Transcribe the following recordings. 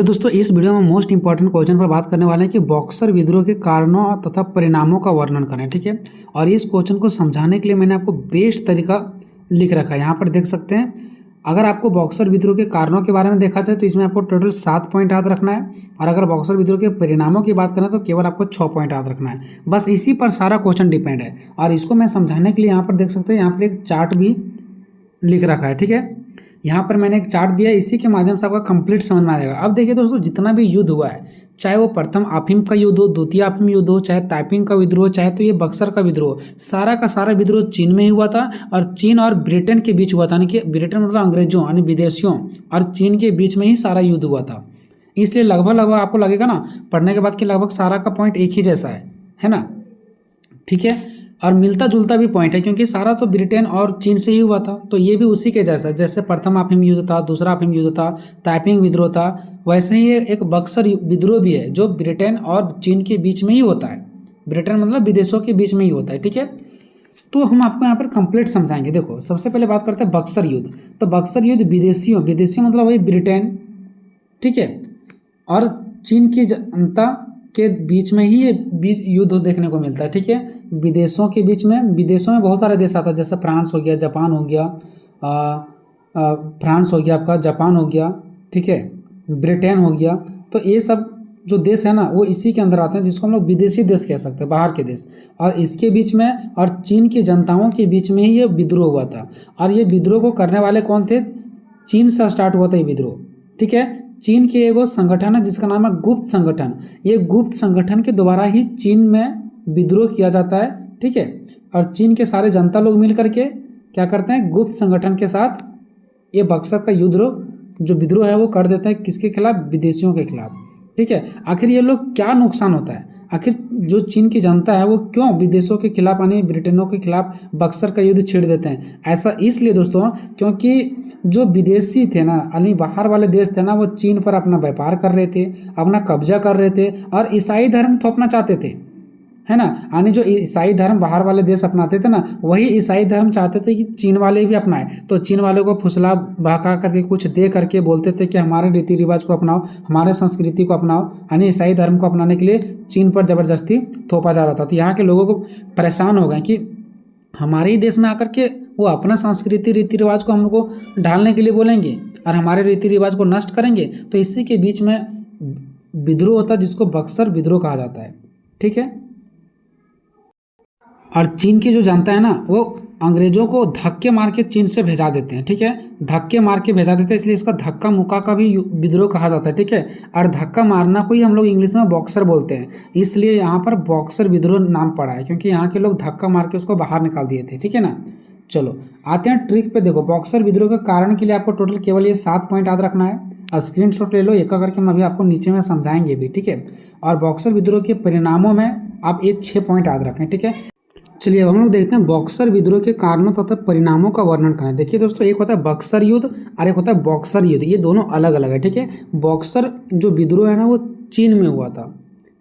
Hello दोस्तों, इस video में मोस्ट इंपॉर्टेंट क्वेश्चन पर बात करने वाले हैं कि बॉक्सर विद्रोह के कारणों तथा परिणामों का वर्णन करें। ठीक है, और इस क्वेश्चन को समझाने के लिए मैंने आपको बेस्ट तरीका लिख रखा है। यहाँ पर देख सकते हैं, अगर आपको बॉक्सर विद्रोह के कारणों के बारे में देखा जाए तो इसमें आपको टोटल 7 पॉइंट याद रखना है, और अगर बॉक्सर विद्रोह के परिणामों की बात करें तो केवल आपको 6 पॉइंट याद रखना है। बस इसी पर सारा क्वेश्चन डिपेंड है, और इसको मैं समझाने के लिए यहाँ पर देख सकते हैं, यहाँ पर एक चार्ट भी लिख रखा है। ठीक है, यहाँ पर मैंने एक चार्ट दिया, इसी के माध्यम से आपका कंप्लीट समझ में आ जाएगा। अब देखिए दोस्तों, जितना भी युद्ध हुआ है, चाहे वो प्रथम अफीम का युद्ध हो, द्वितीय अफीम युद्ध हो, चाहे ताइपिंग का विद्रोह, चाहे तो ये बक्सर का विद्रोह, सारा का सारा विद्रोह चीन में ही हुआ था, और चीन और ब्रिटेन के बीच हुआ था। यानी कि ब्रिटेन मतलब अंग्रेजों यानी विदेशियों और चीन के बीच में ही सारा युद्ध हुआ था। इसलिए लगभग आपको लगेगा ना पढ़ने के बाद कि लगभग सारा का पॉइंट एक ही जैसा है ना। ठीक है, और मिलता जुलता भी पॉइंट है, क्योंकि सारा तो ब्रिटेन और चीन से ही हुआ था, तो ये भी उसी के जैसा, जैसे प्रथम अफीम युद्ध था, दूसरा अफीम युद्ध था, ताइपिंग विद्रोह था, वैसे ही एक बक्सर विद्रोह भी है जो ब्रिटेन और चीन के बीच में ही होता है। ब्रिटेन मतलब विदेशों के बीच में ही होता है। ठीक है, तो हम आपको यहाँ पर कंप्लीट समझाएंगे। देखो, सबसे पहले बात करते हैं बक्सर युद्ध। तो बक्सर युद्ध विदेशियों मतलब वही ब्रिटेन, ठीक है, और चीन की जनता के बीच में ही ये युद्ध देखने को मिलता है। ठीक है, विदेशों के बीच में, विदेशों में बहुत सारे देश आता है, जैसे फ्रांस हो गया, जापान हो गया, फ्रांस हो गया आपका, जापान हो गया, ठीक है, ब्रिटेन हो गया। तो ये सब जो देश है ना, वो इसी के अंदर आते हैं, जिसको हम लोग विदेशी देश कह सकते हैं, बाहर के देश। और इसके बीच में और चीन की जनताओं के बीच में ही ये विद्रोह हुआ था। और ये विद्रोह को करने वाले कौन थे? चीन से स्टार्ट हुआ था ये विद्रोह। ठीक है, चीन के एगो संगठन है जिसका नाम है गुप्त संगठन। ये गुप्त संगठन के द्वारा ही चीन में विद्रोह किया जाता है। ठीक है, और चीन के सारे जनता लोग मिल करके क्या करते हैं, गुप्त संगठन के साथ ये बक्सर का युद्ध जो विद्रोह है वो कर देते हैं। किसके खिलाफ? विदेशियों के खिलाफ। ठीक है, आखिर ये लोग क्या नुकसान होता है, आखिर जो चीन की जनता है वो क्यों विदेशों के खिलाफ यानी ब्रिटेनों के खिलाफ बक्सर का युद्ध छेड़ देते हैं? ऐसा इसलिए दोस्तों, क्योंकि जो विदेशी थे ना, यानी बाहर वाले देश थे ना, वो चीन पर अपना व्यापार कर रहे थे, अपना कब्जा कर रहे थे, और ईसाई धर्म थोपना चाहते थे, है ना। यानी जो ईसाई धर्म बाहर वाले देश अपनाते थे ना, वही ईसाई धर्म चाहते थे कि चीन वाले भी अपनाए। तो चीन वाले को फुसला बहका करके कुछ दे करके बोलते थे कि हमारे रीति रिवाज को अपनाओ, हमारे संस्कृति को अपनाओ। यानी ईसाई धर्म को अपनाने के लिए चीन पर ज़बरदस्ती थोपा जा रहा था। तो यहाँ के लोगों को परेशान हो गए कि हमारे ही देश में आकर के वो अपना संस्कृति रीति रिवाज को हम लोग को ढालने के लिए बोलेंगे और हमारे रीति रिवाज को नष्ट करेंगे। तो इसी के बीच में विद्रोह होता है, जिसको बक्सर विद्रोह कहा जाता है। ठीक है, और चीन की जो जनता है ना, वो अंग्रेजों को धक्के मार के चीन से भेजा देते हैं। ठीक है, धक्के मार के भेजा देते हैं, इसलिए इसका धक्का मुक्का का भी विद्रोह कहा जाता है। ठीक है, और धक्का मारना को ही हम लोग इंग्लिश में बॉक्सर बोलते हैं, इसलिए यहाँ पर बॉक्सर विद्रोह नाम पड़ा है, क्योंकि यहाँ के लोग धक्का मार के उसको बाहर निकाल दिए थे। ठीक है ना। चलो आते हैं ट्रिक पे। देखो, बॉक्सर विद्रोह के कारण के लिए आपको टोटल केवल ये 7 पॉइंट याद रखना है। स्क्रीनशॉट ले लो, एक करके हम अभी आपको नीचे में समझाएंगे भी। ठीक है, और बॉक्सर विद्रोह के परिणामों में आप ये 6 पॉइंट याद रखें। ठीक है, चलिए अब हम लोग देखते हैं बॉक्सर विद्रोह के कारणों तथा परिणामों का वर्णन करें। देखिए दोस्तों, एक होता है बक्सर युद्ध और एक होता है बॉक्सर युद्ध, ये दोनों अलग अलग है। ठीक है, बॉक्सर जो विद्रोह है ना, वो चीन में हुआ था,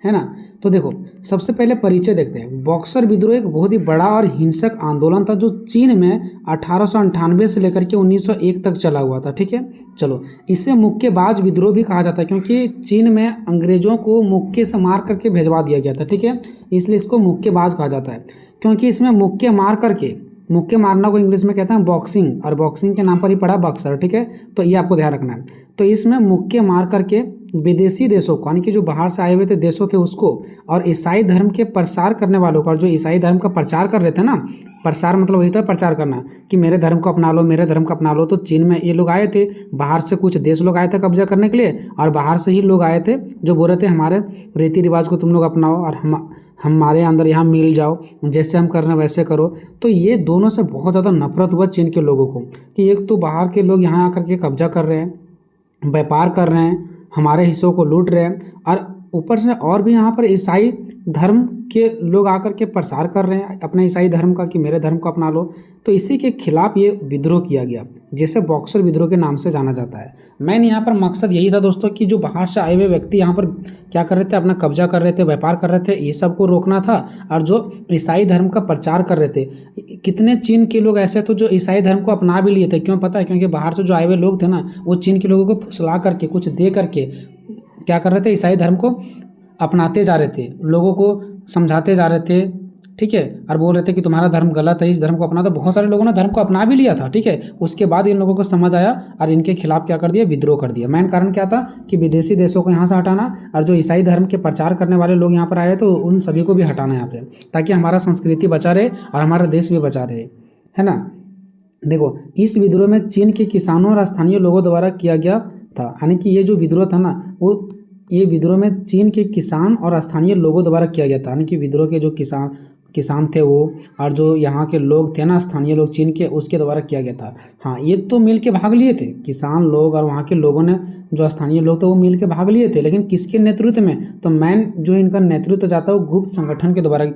है ना। तो देखो, सबसे पहले परिचय देखते हैं। बॉक्सर विद्रोह एक बहुत ही बड़ा और हिंसक आंदोलन था जो चीन में 1898 से लेकर के 1901 तक चला हुआ था। ठीक है, चलो इसे मुक्केबाज विद्रोह भी कहा जाता है, क्योंकि चीन में अंग्रेजों को मुक्के से मार करके भेजवा दिया गया था। ठीक है, इसलिए इसको मुक्केबाज कहा जाता है, क्योंकि इसमें मुक्के मार करके, मुक्के मारना को इंग्लिश में कहते हैं बॉक्सिंग, और बॉक्सिंग के नाम पर ही पड़ा बक्सर। ठीक है, तो ये आपको ध्यान रखना है। तो इसमें मुक्के मार करके विदेशी देशों को, यानी कि जो बाहर से आए हुए थे देशों थे उसको, और ईसाई धर्म के प्रसार करने वालों का, जो ईसाई धर्म का प्रचार कर रहे थे ना, प्रसार मतलब वही था प्रचार करना कि मेरे धर्म को अपना लो, मेरे धर्म को अपना लो। तो चीन में ये लोग आए थे, बाहर से कुछ देश लोग आए थे कब्जा करने के लिए, और बाहर से ही लोग आए थे जो बोल रहे थे हमारे रीति रिवाज को तुम लोग अपनाओ और हमारे अंदर यहाँ मिल जाओ, जैसे हम कर रहे हैं वैसे करो। तो ये दोनों से बहुत ज़्यादा नफरत हुआ चीन के लोगों को कि एक तो बाहर के लोग यहाँ आकर के कब्जा कर रहे हैं, व्यापार कर रहे हैं, हमारे हिस्सों को लूट रहे हैं, और ऊपर से और भी यहाँ पर ईसाई धर्म के लोग आकर के प्रसार कर रहे हैं अपने ईसाई धर्म का कि मेरे धर्म को अपना लो। तो इसी के खिलाफ ये विद्रोह किया गया, जिसे बॉक्सर विद्रोह के नाम से जाना जाता है। मैंने यहाँ पर मकसद यही था दोस्तों कि जो बाहर से आए हुए व्यक्ति यहाँ पर क्या कर रहे थे, अपना कब्जा कर रहे थे, व्यापार कर रहे थे, ये सब को रोकना था। और जो ईसाई धर्म का प्रचार कर रहे थे, कितने चीन के लोग ऐसे थे जो ईसाई धर्म को अपना भी लिए थे। क्यों पता है? क्योंकि बाहर से जो आए हुए लोग थे ना, वो चीन के लोगों को फुसला करके, कुछ दे करके क्या कर रहे थे, ईसाई धर्म को अपनाते जा रहे थे, लोगों को समझाते जा रहे थे, ठीक है, और बोल रहे थे कि तुम्हारा धर्म गलत है, इस धर्म को अपना। तो बहुत सारे लोगों ने धर्म को अपना भी लिया था, ठीक है। उसके बाद इन लोगों को समझ आया और इनके खिलाफ क्या कर दिया, विद्रोह कर दिया। मेन कारण क्या था कि विदेशी देशों को यहाँ से हटाना, और जो ईसाई धर्म के प्रचार करने वाले लोग यहाँ पर आए तो उन सभी को भी हटाना यहाँ पे, ताकि हमारा संस्कृति बचा रहे और हमारा देश भी बचा रहे, है ना। देखो, इस विद्रोह में चीन के किसानों और स्थानीय लोगों द्वारा किया गया था, यानी कि ये जो विद्रोह था ना, वो ये विद्रोह में चीन के किसान और स्थानीय लोगों द्वारा किया गया था, यानी कि विद्रोह के जो किसान थे वो, और जो यहाँ के लोग थे ना, स्थानीय लोग चीन के, उसके द्वारा किया गया था। हाँ, ये तो मिल के भाग लिए थे, किसान लोग और वहाँ के लोगों ने, जो स्थानीय लोग थे वो मिल के भाग लिए थे, लेकिन किसके नेतृत्व में, तो मैन जो इनका नेतृत्व जाता है वो गुप्त संगठन के द्वारा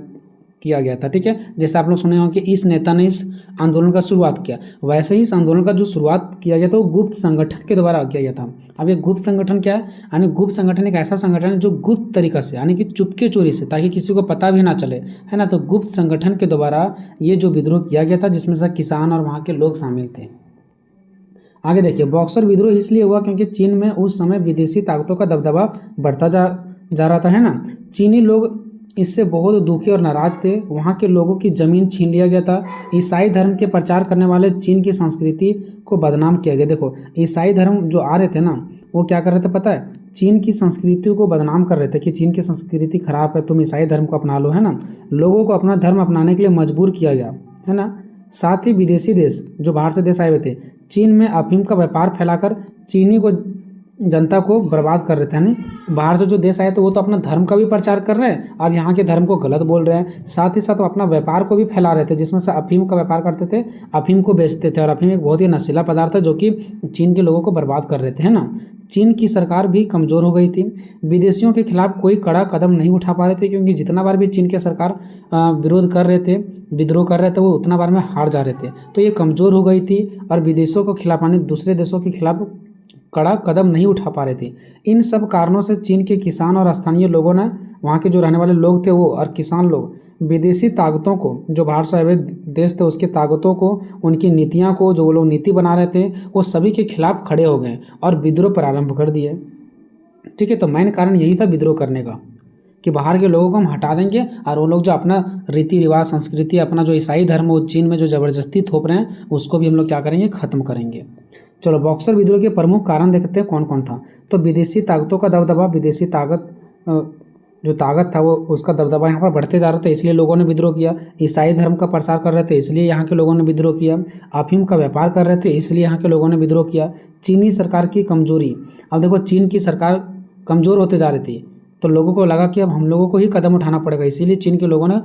किया गया था, ठीक है। जैसे आप लोग सुने होंगे कि इस नेता ने इस आंदोलन का शुरुआत किया, वैसे ही इस आंदोलन का जो शुरुआत किया गया था वो गुप्त संगठन के द्वारा किया गया था। अब ये गुप्त संगठन क्या है, यानी गुप्त संगठन एक ऐसा संगठन है जो गुप्त तरीका से, यानी कि चुपके चोरी से, ताकि किसी को पता भी ना चले, है ना। तो गुप्त संगठन के द्वारा ये जो विद्रोह किया गया था, जिसमें से किसान और वहाँ के लोग शामिल थे। आगे देखिए, बॉक्सर विद्रोह इसलिए हुआ क्योंकि चीन में उस समय विदेशी ताकतों का दबदबा बढ़ता जा रहा था, है ना। चीनी लोग इससे बहुत दुखी और नाराज थे। वहाँ के लोगों की ज़मीन छीन लिया गया था। ईसाई धर्म के प्रचार करने वाले चीन की संस्कृति को बदनाम किया गया। देखो, ईसाई धर्म जो आ रहे थे ना, वो क्या कर रहे थे पता है, चीन की संस्कृति को बदनाम कर रहे थे कि चीन की संस्कृति खराब है, तुम ईसाई धर्म को अपना लो, है ना। लोगों को अपना धर्म अपनाने के लिए मजबूर किया गया, है ना। साथ ही विदेशी देश, जो बाहर से देश आए हुए थे, चीन में अफीम का व्यापार फैलाकर चीनी को, जनता को बर्बाद कर रहे थे। यानी बाहर से जो देश आए तो वो तो अपना धर्म का भी प्रचार कर रहे हैं और यहाँ के धर्म को गलत बोल रहे हैं, साथ ही साथ वो अपना व्यापार को भी फैला रहे थे, जिसमें से अफीम का व्यापार करते थे, अफीम को बेचते थे। और अफीम एक बहुत ही नशीला पदार्थ है जो कि चीन के लोगों को बर्बाद कर रहे थे, है ना। चीन की सरकार भी कमज़ोर हो गई थी। विदेशियों के खिलाफ कोई कड़ा कदम नहीं उठा पा रहे थे, क्योंकि जितना बार भी चीन की सरकार विरोध कर रहे थे, विद्रोह कर रहे थे, वो उतना बार में हार जा रहे थे। तो ये कमज़ोर हो गई थी और विदेशों को खिलाफ, यानी दूसरे देशों के खिलाफ कड़ा कदम नहीं उठा पा रहे थे। इन सब कारणों से चीन के किसान और स्थानीय लोगों ने, वहाँ के जो रहने वाले लोग थे वो और किसान लोग, विदेशी ताकतों को, जो बाहर से आए हुए देश थे उसके ताकतों को, उनकी नीतियाँ को, जो वो लोग नीति बना रहे थे, वो सभी के खिलाफ खड़े हो गए और विद्रोह प्रारंभ कर दिए, ठीक है। तो मेन कारण यही था विद्रोह करने का, कि बाहर के लोगों को हम हटा देंगे और वो लोग जो अपना रीति रिवाज, संस्कृति, अपना जो ईसाई धर्म वो चीन में जो ज़बरदस्ती थोप रहे हैं, उसको भी हम लोग क्या करेंगे, ख़त्म करेंगे। चलो, बॉक्सर विद्रोह के प्रमुख कारण देखते हैं कौन कौन था। तो विदेशी ताकतों का दबदबा, विदेशी ताकत, जो ताकत था वो, उसका दबदबा यहाँ पर बढ़ते जा रहा था, इसलिए लोगों ने विद्रोह किया। ईसाई धर्म का प्रसार कर रहे थे, इसलिए यहाँ के लोगों ने विद्रोह किया। अफीम का व्यापार कर रहे थे, इसलिए यहाँ के लोगों ने विद्रोह किया। चीनी सरकार की कमजोरी, अब देखो चीन की सरकार कमज़ोर होते जा रही थी, तो लोगों को लगा कि अब हम लोगों को ही कदम उठाना पड़ेगा, इसीलिए चीन के लोगों ने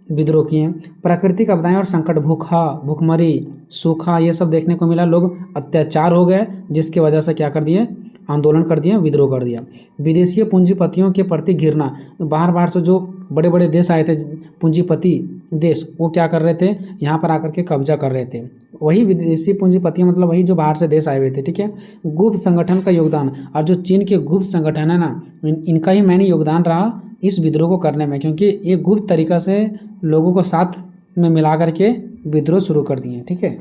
विद्रोह किए। प्राकृतिक आपदाएं और संकट, भूखमरी, सूखा, ये सब देखने को मिला। लोग अत्याचार हो गए, जिसकी वजह से क्या कर दिए, आंदोलन कर दिए, विद्रोह कर दिया। विदेशी पूंजीपतियों के प्रति घृणा, बाहर से जो बड़े बड़े देश आए थे, पूंजीपति देश, वो क्या कर रहे थे, यहाँ पर आकर के कब्जा कर रहे थे। वही विदेशी पूंजीपतियाँ, मतलब वही जो बाहर से देश आए हुए थे, ठीक है। गुप्त संगठन का योगदान, और जो चीन के गुप्त संगठन है ना, इनका ही मैंने योगदान रहा इस विद्रोह को करने में, क्योंकि ये गुप्त तरीका से लोगों को साथ में मिला करके विद्रोह शुरू कर दिए, ठीक है।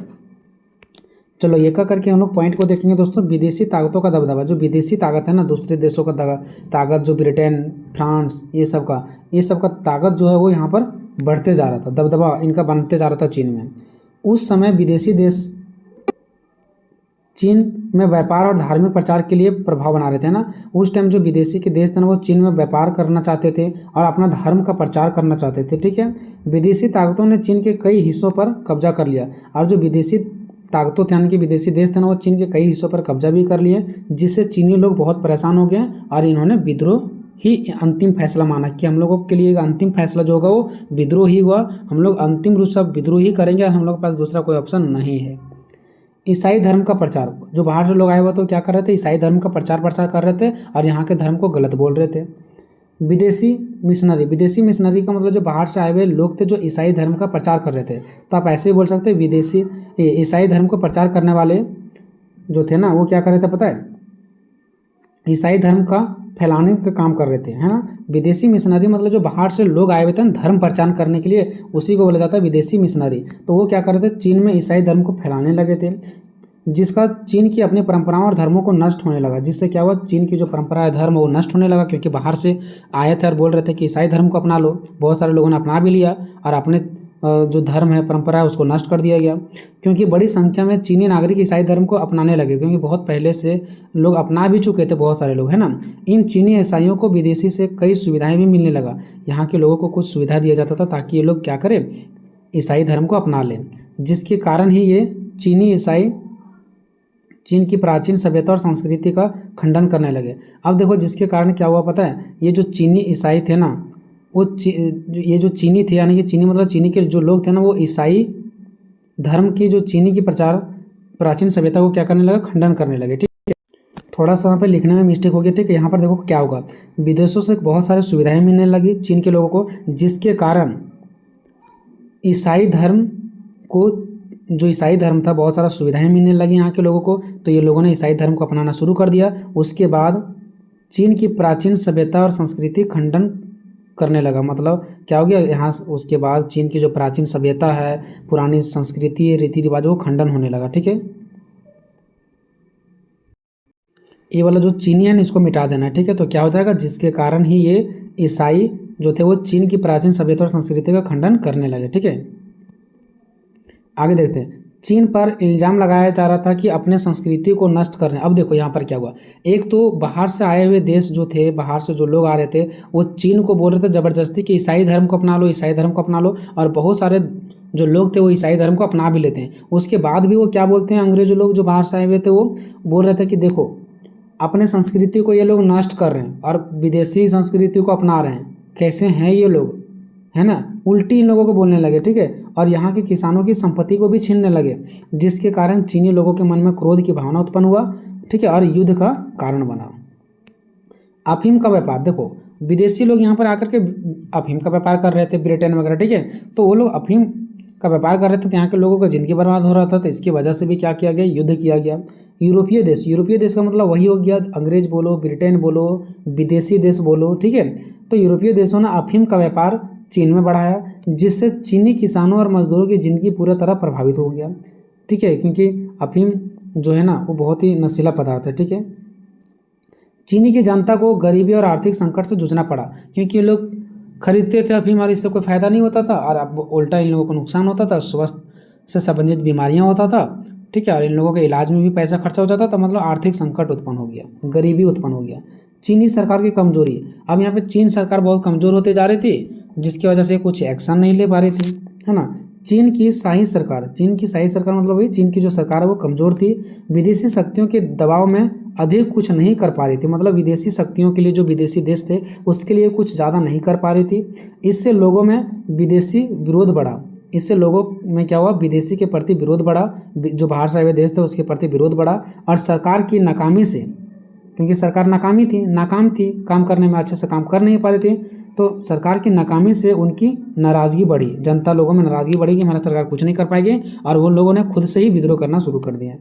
चलो, एक करके हम लोग पॉइंट को देखेंगे दोस्तों। विदेशी ताकतों का दबदबा, जो विदेशी ताकत है ना, दूसरे देशों का ताकत, जो ब्रिटेन, फ्रांस, ये सब का ताकत जो है वो यहाँ पर बढ़ते जा रहा था, दबदबा इनका बनते जा रहा था चीन में। उस समय विदेशी देश चीन में व्यापार और धार्मिक प्रचार के लिए प्रभाव बना रहे थे ना। उस टाइम जो विदेशी के देश थे ना, वो चीन में व्यापार करना चाहते थे और अपना धर्म का प्रचार करना चाहते थे, ठीक है। विदेशी ताकतों ने चीन के कई हिस्सों पर कब्जा कर लिया, और जो विदेशी ताकतों थे, यानी कि विदेशी देश थे ना, वो चीन के कई हिस्सों पर कब्जा भी कर लिए, जिससे चीनी लोग बहुत परेशान हो गए और इन्होंने विद्रोह ही अंतिम फैसला माना कि हम लोगों के लिए अंतिम फैसला जो होगा वो विद्रोह ही हुआ। हम लोग अंतिम रूप से विद्रोह ही करेंगे और हम लोग के पास दूसरा कोई ऑप्शन नहीं है। ईसाई धर्म का प्रचार, जो बाहर से लोग आए हुए तो क्या कर रहे थे, ईसाई धर्म का प्रचार प्रसार कर रहे थे और यहाँ के धर्म को गलत बोल रहे थे। विदेशी मिशनरी का मतलब जो बाहर से आए हुए लोग थे जो ईसाई धर्म का प्रचार कर रहे थे, तो आप ऐसे ही बोल सकते हैं विदेशी ईसाई धर्म को प्रचार करने वाले जो थे ना, वो क्या कर रहे थे पता है, ईसाई धर्म का फैलाने का काम कर रहे थे, है ना। विदेशी मिशनरी मतलब जो बाहर से लोग आए हुए थे धर्म प्रचार करने के लिए, उसी को बोला जाता है विदेशी मिशनरी। तो वो क्या कर रहे थे, चीन में ईसाई धर्म को फैलाने लगे थे। जिसका चीन की अपनी परंपराओं और धर्मों को नष्ट होने लगा। जिससे क्या हुआ, चीन की जो परंपरा है, धर्म, वो नष्ट होने लगा, क्योंकि बाहर से आए थे और बोल रहे थे कि ईसाई धर्म को अपना लो। बहुत सारे लोगों ने अपना भी लिया और अपने जो धर्म है, परंपरा है, उसको नष्ट कर दिया गया। क्योंकि बड़ी संख्या में चीनी नागरिक ईसाई धर्म को अपनाने लगे, क्योंकि बहुत पहले से लोग अपना भी चुके थे, बहुत सारे लोग, है ना। इन चीनी ईसाइयों को विदेशी से कई सुविधाएं भी मिलने लगा। यहाँ के लोगों को कुछ सुविधा दिया जाता था ताकि ये लोग क्या करें, ईसाई धर्म को अपना लें। जिसके कारण ही ये चीनी ईसाई चीन की प्राचीन सभ्यता और संस्कृति का खंडन करने लगे। अब देखो, जिसके कारण क्या हुआ पता है, ये जो चीनी ईसाई थे ना, वो ये जो चीनी थे, यानी कि चीनी मतलब चीनी के जो लोग थे ना, वो ईसाई धर्म की जो चीनी की प्राचीन सभ्यता को क्या करने लगे, खंडन करने लगे। ठीक है, थोड़ा सा यहाँ पे लिखने में मिस्टेक हो गया। ठीक है, यहाँ पर देखो क्या होगा, विदेशों से बहुत सारी सुविधाएं मिलने लगी चीन के लोगों को, जिसके कारण ईसाई धर्म को, जो ईसाई धर्म था, बहुत सारा सुविधाएं मिलने लगी यहाँ के लोगों को। तो ये लोगों ने ईसाई धर्म को अपनाना शुरू कर दिया। उसके बाद चीन की प्राचीन सभ्यता और संस्कृति खंडन करने लगा। मतलब क्या हो गया यहाँ, उसके बाद चीन की जो प्राचीन सभ्यता है, पुरानी संस्कृति, रीति रिवाज, वो खंडन होने लगा। ठीक है, ये वाला जो चीनी है ना, इसको मिटा देना है। ठीक है, तो क्या हो जाएगा, जिसके कारण ही ये ईसाई जो थे वो चीन की प्राचीन सभ्यता और संस्कृति का खंडन करने लगे। ठीक है, आगे देखते हैं। चीन पर इल्ज़ाम लगाया जा रहा था कि अपने संस्कृति को नष्ट कर रहे हैं। अब देखो यहाँ पर क्या हुआ, एक तो बाहर से आए हुए देश जो थे, बाहर से जो लोग आ रहे थे, वो चीन को बोल रहे थे ज़बरदस्ती कि ईसाई धर्म को अपना लो, ईसाई धर्म को अपना लो। और बहुत सारे जो लोग थे वो ईसाई धर्म को अपना भी लेते हैं। उसके बाद भी वो क्या बोलते हैं, अंग्रेज़ लोग जो बाहर से आए हुए थे, वो बोल रहे थे कि देखो, अपने संस्कृति को ये लोग नष्ट कर रहे हैं और विदेशी संस्कृति को अपना रहे हैं। कैसे हैं ये लोग, है ना, उल्टी इन लोगों को बोलने लगे। ठीक है, और यहाँ के किसानों की संपत्ति को भी छीनने लगे, जिसके कारण चीनी लोगों के मन में क्रोध की भावना उत्पन्न हुआ। ठीक है, और युद्ध का कारण बना। अफीम का व्यापार, देखो विदेशी लोग यहाँ पर आकर के अफीम का व्यापार कर रहे थे, ब्रिटेन वगैरह। ठीक है, तो वो लोग अफीम का व्यापार कर रहे थे, तो यहाँ के लोगों का ज़िंदगी बर्बाद हो रहा था। तो इसकी वजह से भी क्या किया गया, युद्ध किया गया। यूरोपीय देश का मतलब वही हो गया, अंग्रेज बोलो, ब्रिटेन बोलो, विदेशी देश बोलो। ठीक है, तो यूरोपीय देशों ने अफीम का व्यापार चीन में बढ़ाया, जिससे चीनी किसानों और मजदूरों की ज़िंदगी पूरी तरह प्रभावित हो गया। ठीक है, क्योंकि अफीम जो है ना, वो बहुत ही नशीला पदार्थ है। ठीक है, चीनी की जनता को गरीबी और आर्थिक संकट से जूझना पड़ा, क्योंकि ये लोग खरीदते थे अफीम और इससे कोई फ़ायदा नहीं होता था, और अब उल्टा इन लोगों को नुकसान होता था, स्वास्थ्य से संबंधित बीमारियां होता था। ठीक है, और इन लोगों के इलाज में भी पैसा खर्चा हो जाता था। मतलब आर्थिक संकट उत्पन्न हो गया, गरीबी उत्पन्न हो गया। चीनी सरकार की कमजोरी, अब यहाँ पे चीन सरकार बहुत कमज़ोर होते जा रही थी, जिसकी वजह से कुछ एक्शन नहीं ले पा रही थी, है ना। चीन की शाही सरकार मतलब वही, चीन की जो सरकार है वो कमज़ोर थी, विदेशी शक्तियों के दबाव में अधिक कुछ नहीं कर पा रही थी। मतलब विदेशी शक्तियों के लिए, जो विदेशी देश थे, उसके लिए कुछ ज़्यादा नहीं कर पा रही थी। इससे लोगों में विदेशी विरोध बढ़ा। इससे लोगों में क्या हुआ, विदेशी के प्रति विरोध बढ़ा, जो बाहर से आए हुए देश थे उसके प्रति विरोध बढ़ा। और सरकार की नाकामी से, क्योंकि सरकार नाकाम थी, काम करने में अच्छे से काम कर नहीं पा रही थी, तो सरकार की नाकामी से उनकी नाराज़गी बढ़ी, जनता लोगों में नाराज़गी बढ़ी कि हमारा सरकार कुछ नहीं कर पाएगी, और वो लोगों ने खुद से ही विद्रोह करना शुरू कर दिया।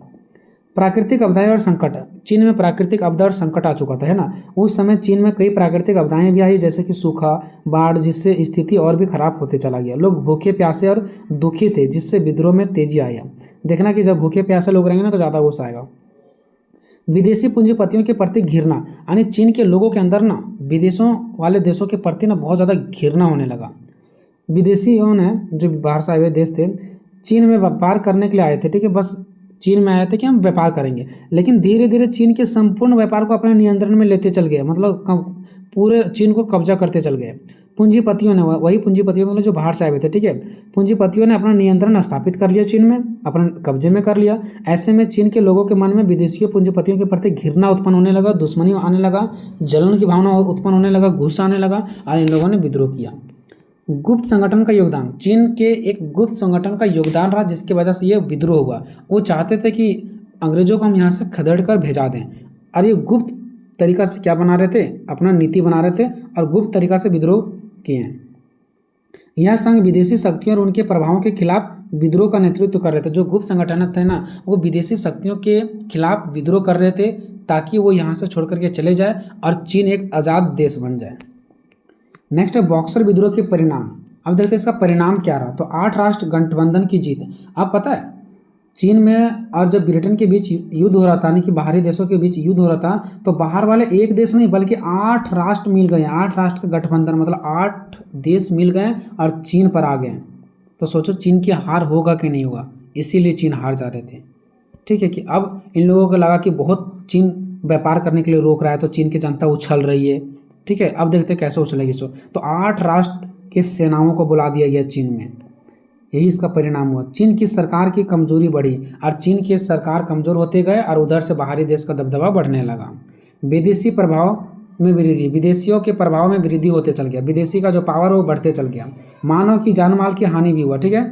प्राकृतिक आपदाएं और संकट, चीन में प्राकृतिक आपदा और संकट आ चुका था, है ना। उस समय चीन में कई प्राकृतिक आपदाएं भी आई, जैसे कि सूखा, बाढ़, जिससे स्थिति और भी खराब होते चला गया। लोग भूखे प्यासे और दुखी थे, जिससे विद्रोह में तेजी आया। देखना कि जब भूखे प्यासे लोग रहेंगे ना, तो ज़्यादा गुस्सा आएगा। विदेशी पूंजीपतियों के प्रति घृणा, यानी चीन के लोगों के अंदर ना विदेशों वाले देशों के प्रति ना बहुत ज़्यादा घृणा होने लगा। विदेशियों ने, जो बाहर से आए हुए देश थे, चीन में व्यापार करने के लिए आए थे। ठीक है, बस चीन में आए थे कि हम व्यापार करेंगे, लेकिन धीरे धीरे चीन के संपूर्ण व्यापार को अपने नियंत्रण में लेते चल गए। मतलब पूरे चीन को कब्जा करते चल गए। पूंजीपतियों ने, वही पूंजीपतियों मतलब जो बाहर से आए हुए थे, ठीक है, पूंजीपतियों ने अपना नियंत्रण स्थापित कर लिया, चीन में अपने कब्जे में कर लिया। ऐसे में चीन के लोगों के मन में विदेशियों पूंजीपतियों के प्रति घृणा उत्पन्न होने लगा, दुश्मनी आने लगा, जलन की भावना उत्पन्न होने लगा, गुस्सा आने लगा, और इन लोगों ने विद्रोह किया। गुप्त संगठन का योगदान, चीन के एक गुप्त संगठन का योगदान रहा, जिसकी वजह से ये विद्रोह हुआ। वो चाहते थे कि अंग्रेजों को हम यहाँ से खदेड़ कर भेजा दें, और ये गुप्त तरीका से क्या बना रहे थे, अपना नीति बना रहे थे, और गुप्त तरीका से विद्रोह किए हैं। यह संघ विदेशी शक्तियों और उनके प्रभावों के खिलाफ विद्रोह का नेतृत्व कर रहे थे। जो गुप्त संगठन थे ना, वो विदेशी शक्तियों के खिलाफ विद्रोह कर रहे थे, ताकि वो यहाँ से छोड़ करके चले जाए और चीन एक आज़ाद देश बन जाए। नेक्स्ट है बॉक्सर विद्रोह के परिणाम। अब देखते हैं इसका परिणाम क्या रहा। तो 8 राष्ट्र गठबंधन की जीत। अब पता है चीन में और जब ब्रिटेन के बीच युद्ध हो रहा था, यानी कि बाहरी देशों के बीच युद्ध हो रहा था, तो बाहर वाले एक देश नहीं बल्कि 8 राष्ट्र मिल गए, 8 राष्ट्र का गठबंधन, मतलब 8 देश मिल गए और चीन पर आ गए। तो सोचो चीन की हार होगा कि नहीं होगा, इसीलिए चीन हार जा रहे थे। ठीक है कि अब इन लोगों को लगा कि बहुत चीन व्यापार करने के लिए रोक रहा है, तो चीन की जनता उछल रही है। ठीक है, अब देखते हैं कैसे उछलेगी। तो 8 राष्ट्र के सेनाओं को बुला दिया गया चीन में, यही इसका परिणाम हुआ। चीन की सरकार की कमजोरी बढ़ी और चीन की सरकार कमजोर होते गए और उधर से बाहरी देश का दबदबा बढ़ने लगा। विदेशी प्रभाव में वृद्धि, विदेशियों के प्रभाव में वृद्धि होते चल गया, विदेशी का जो पावर वो बढ़ते चल गया। मानव की जान माल की हानि भी हुआ। ठीक है,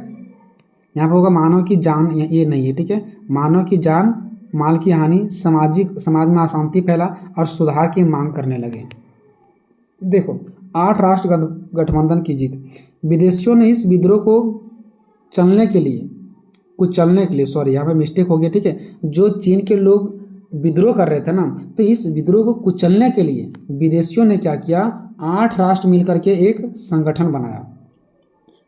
यहाँ पर होगा मानव की जान, ये नहीं है। ठीक है, मानव की जान माल की हानि, समाज में अशांति फैला और सुधार की मांग करने लगे। देखो 8 राष्ट्र गठबंधन की जीत। विदेशियों ने इस विद्रोह को चलने के लिए सॉरी यहाँ पे मिस्टेक हो गया। ठीक है, जो चीन के लोग विद्रोह कर रहे थे ना, तो इस विद्रोह को कुचलने के लिए विदेशियों ने क्या किया, 8 राष्ट्र मिलकर के एक संगठन बनाया।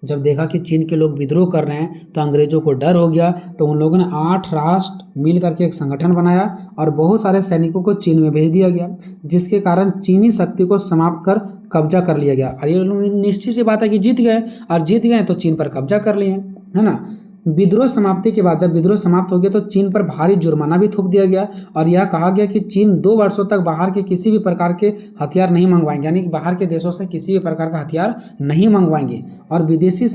जब देखा कि चीन के लोग विद्रोह कर रहे हैं तो अंग्रेजों को डर हो गया, तो उन लोगों ने 8 राष्ट्र मिल करके एक संगठन बनाया और बहुत सारे सैनिकों को चीन में भेज दिया गया, जिसके कारण चीनी शक्ति को समाप्त कर कब्जा कर लिया गया। और ये निश्चित सी बात है कि जीत गए, और जीत गए तो चीन पर कब्जा कर लिए, है ना। विद्रोह समाप्ति के बाद जब विद्रोह समाप्त हो गया तो चीन पर भारी जुर्माना भी थोप दिया गया और यह कहा गया कि चीन 2 वर्षों तक बाहर के किसी भी प्रकार के हथियार नहीं मंगवाएंगे, यानी कि बाहर के देशों से किसी भी प्रकार का हथियार नहीं मंगवाएंगे। और विदेशी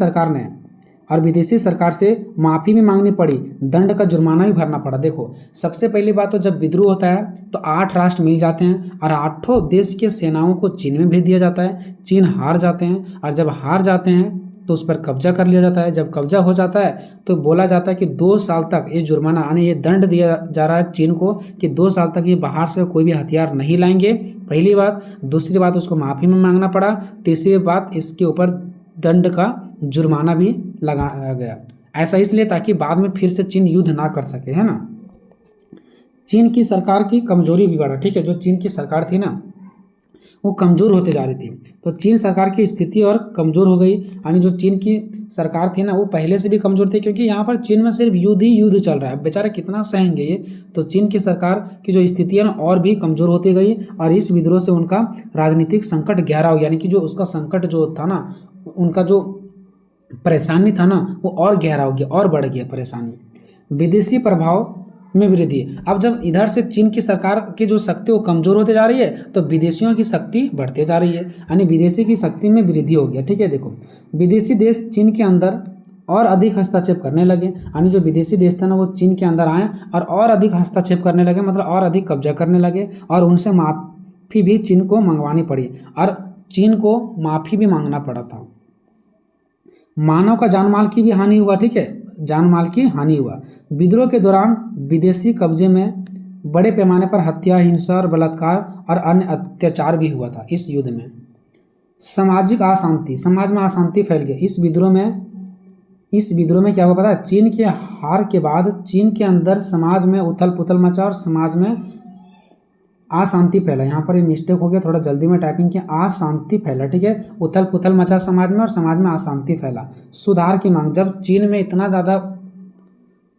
सरकार से माफ़ी भी मांगनी पड़ी, दंड का जुर्माना भी भरना पड़ा। देखो सबसे पहली बात तो जब विद्रोह होता है तो 8 राष्ट्र मिल जाते हैं और 8 देश के सेनाओं को चीन में भेज दिया जाता है। चीन हार जाते हैं और जब हार जाते हैं तो उस पर कब्जा कर लिया जाता है। जब कब्जा हो जाता है तो बोला जाता है कि 2 साल तक ये जुर्माना, यानी ये दंड दिया जा रहा है चीन को कि 2 साल तक ये बाहर से कोई भी हथियार नहीं लाएंगे, पहली बात। दूसरी बात उसको माफ़ी में मांगना पड़ा। तीसरी बात इसके ऊपर दंड का जुर्माना भी लगाया गया। ऐसा इसलिए ताकि बाद में फिर से चीन युद्ध ना कर सके, है ना। चीन की सरकार की कमजोरी भी बढ़ा। ठीक है, जो चीन की सरकार थी ना वो कमज़ोर होते जा रही थी, तो चीन सरकार की स्थिति और कमज़ोर हो गई। यानी जो चीन की सरकार थी ना वो पहले से भी कमज़ोर थी, क्योंकि यहाँ पर चीन में सिर्फ युद्ध ही युद्ध चल रहा है, बेचारे कितना सहेंगे ये। तो चीन की सरकार की जो स्थिति है ना और भी कमज़ोर होती गई और इस विद्रोह से उनका राजनीतिक संकट गहरा हो गया, यानी कि जो उसका संकट जो था ना, उनका जो परेशानी था ना वो और गहरा हो गया और बढ़ गया परेशानी। विदेशी प्रभाव में वृद्धि। अब जब इधर से चीन की सरकार की जो शक्ति वो कमजोर होते जा रही है तो विदेशियों की शक्ति बढ़ते जा रही है, यानी विदेशी की शक्ति में वृद्धि हो गया। ठीक है, देखो विदेशी देश चीन के अंदर और अधिक हस्तक्षेप करने लगे, यानी जो विदेशी देश था ना वो चीन के अंदर आए और अधिक हस्तक्षेप करने लगे, मतलब और अधिक कब्जा करने लगे और उनसे माफ़ी भी चीन को मंगवानी पड़ी और चीन को माफ़ी भी मांगना पड़ा था। मानव का जान माल की भी हानि हुआ। ठीक है, जान माल की हानि हुआ। विद्रोह के दौरान विदेशी कब्जे में बड़े पैमाने पर हत्या, हिंसा और बलात्कार और अन्य अत्याचार भी हुआ था इस युद्ध में। सामाजिक अशांति, समाज में अशांति फैल गई इस विद्रोह में क्या हुआ पता है। चीन के हार के बाद चीन के अंदर समाज में उथल पुथल मचा और समाज में अशांति फैला। यहाँ पर ये मिस्टेक हो गया, थोड़ा जल्दी में टाइपिंग किया, अशांति फैला। ठीक है, उथल पुथल मचा समाज में और समाज में अशांति फैला। सुधार की मांग, जब चीन में इतना ज़्यादा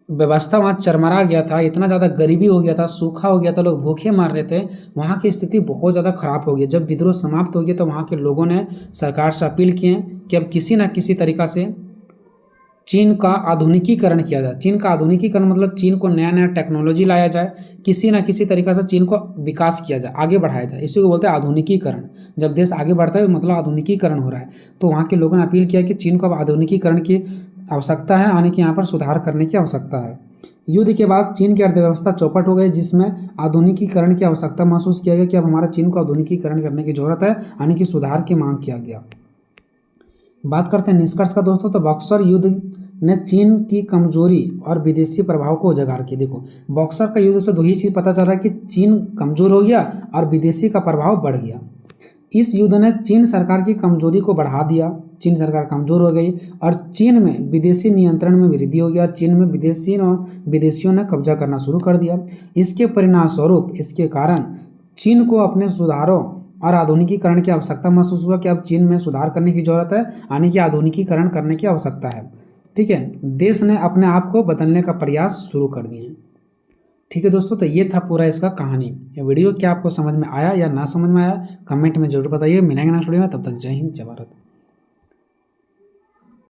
व्यवस्था वहाँ चरमरा गया था, इतना ज़्यादा गरीबी हो गया था, सूखा हो गया था, लोग भूखे मर रहे थे, वहाँ की स्थिति बहुत ज़्यादा खराब हो गई। जब विद्रोह समाप्त हो गया तो वहाँ के लोगों ने सरकार से अपील किए कि अब किसी न किसी तरीक़ा से चीन का आधुनिकीकरण किया जाए। चीन का आधुनिकीकरण मतलब चीन को नया नया टेक्नोलॉजी लाया जाए, किसी ना किसी तरीक़ा से चीन को विकास किया जाए, आगे बढ़ाया जाए। इसी को बोलते हैं आधुनिकीकरण। जब देश आगे बढ़ता है मतलब आधुनिकीकरण हो रहा है। तो वहाँ के लोगों ने अपील किया कि चीन को अब आधुनिकीकरण की आवश्यकता है, यानी कि यहाँ पर सुधार करने की आवश्यकता है। युद्ध के बाद चीन की अर्थव्यवस्था चौपट हो गई, जिसमें आधुनिकीकरण की आवश्यकता महसूस किया गया कि अब हमारा चीन को आधुनिकीकरण करने की जरूरत है, यानी कि सुधार की मांग किया गया। बात करते हैं निष्कर्ष का दोस्तों। तो बक्सर युद्ध ने चीन की कमजोरी और विदेशी प्रभाव को उजागर किया। देखो बक्सर का युद्ध से 2 ही चीज़ पता चल रहा है कि चीन कमजोर हो गया और विदेशी का प्रभाव बढ़ गया। इस युद्ध ने चीन सरकार की कमजोरी को बढ़ा दिया, चीन सरकार कमजोर हो गई और चीन में विदेशी नियंत्रण में वृद्धि हो गया। चीन में विदेशियों ने कब्जा करना शुरू कर दिया। इसके परिणाम स्वरूप इसके कारण चीन को अपने सुधारों और आधुनिकीकरण की आवश्यकता महसूस हुआ कि अब चीन में सुधार करने की जरूरत है, यानी कि आधुनिकीकरण करने की आवश्यकता है। ठीक है, देश ने अपने आप को बदलने का प्रयास शुरू कर दिए हैं। ठीक है दोस्तों, तो ये था पूरा इसका कहानी। ये वीडियो क्या आपको समझ में आया या ना समझ में आया, कमेंट में जरूर बताइए। मिलेंगे नेक्स्ट वीडियो में, तब तक जय हिंद जय भारत।